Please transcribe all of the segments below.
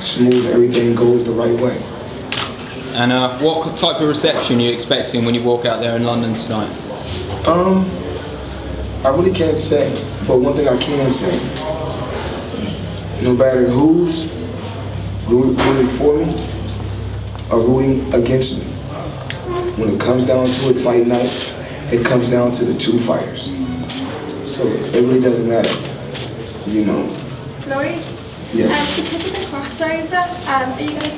smooth, everything goes the right way. And what type of reception are you expecting when you walk out there in London tonight? I really can't say, but one thing I can say, no matter who's rooting for me or rooting against me, when it comes down to it, fight night, it comes down to the two fighters. So it really doesn't matter, you know. Floyd? Yes. Because of the crossover, are you going to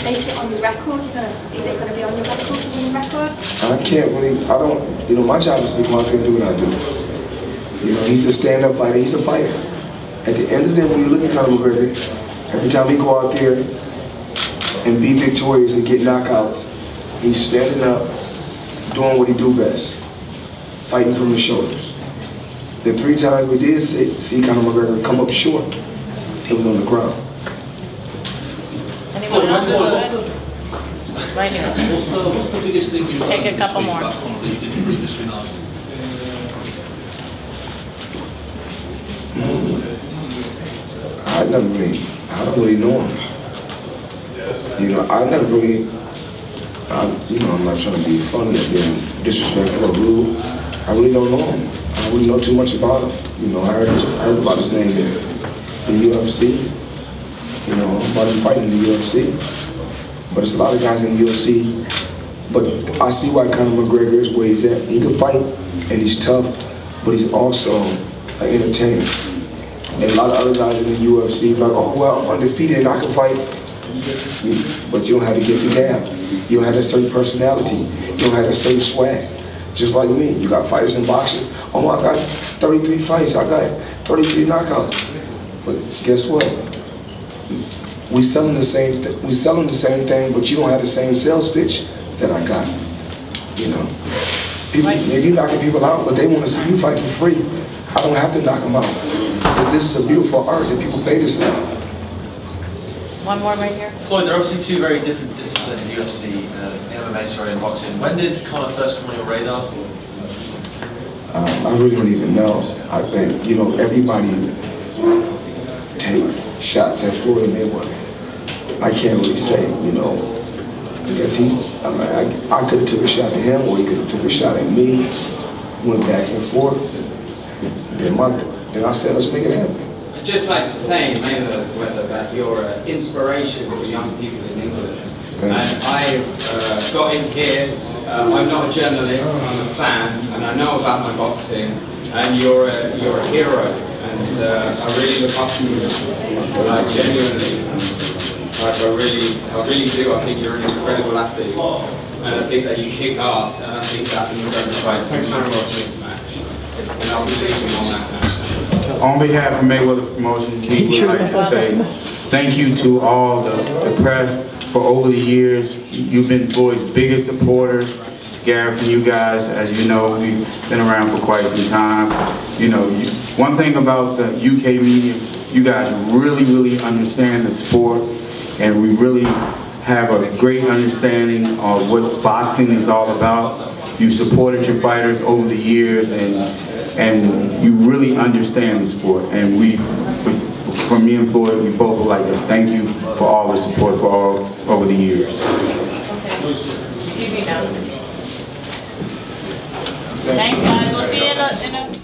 make it on your record? Is it going to be on your record, your record? I can't really, I don't, you know, my job is to go out there and do what I do. You know, he's a stand-up fighter, he's a fighter. At the end of the day, when you look at Conor McGregor, every time he go out there and be victorious and get knockouts, he's standing up, doing what he do best, fighting from the shoulders. The 3 times we did see Conor McGregor come up short, it was on the ground. Anyone else? Right here. What's the biggest thing you've Take a couple more. about Conor that you didn't previously know? I don't really know him. You know, I never really, you know, I'm not trying to be funny or being disrespectful or rude. I really don't know him. I don't really know too much about him. You know, I heard about his name in the UFC. You know, about him fighting in the UFC. But there's a lot of guys in the UFC. But I see why Conor McGregor is where he's at. He can fight and he's tough, but he's also an entertainer. And a lot of other guys in the UFC like, oh well, I'm undefeated and I can fight. But you don't have to get the gab. You don't have that certain personality. You don't have that certain swag. Just like me, you got fighters in boxing. Oh, I got 33 fights. I got 33 knockouts. But guess what? We selling the same thing, but you don't have the same sales pitch that I got. You know, people, you knocking people out, but they want to see you fight for free. I don't have to knock them out. Because this is a beautiful art that people pay to see. One more right here. Floyd, there are obviously 2 very different disciplines, UFC, MMA, sorry, and boxing. When did Conor first come on your radar? I really don't even know. I think, you know, everybody takes shots at Floyd Mayweather. I can't really say, you know, because I could have took a shot at him or he could have took a shot at me, went back and forth. Then I said, let's make it happen. I'd just like to say, Mayweather, that you're an inspiration for young people in England. And I've got in here, I'm not a journalist, I'm a fan, and I know about my boxing, and you're a hero, and I really look up to you, genuinely. I really do. I think you're an incredible athlete, and I think that you kick ass, and I think that you're going to fight some kind of this match, and I'll be leaving on that now. On behalf of Mayweather Promotions, we would like to say thank you to all the press for over the years. You've been Floyd's biggest supporters. Gareth and you guys, as you know, we've been around for quite some time. You know, one thing about the UK media, you guys really understand the sport, and we really have a great understanding of what boxing is all about. You've supported your fighters over the years, and you really understand the sport. And from me and Floyd, we both would like to thank you for all the support over the years. Thanks, guys. We'll see you in a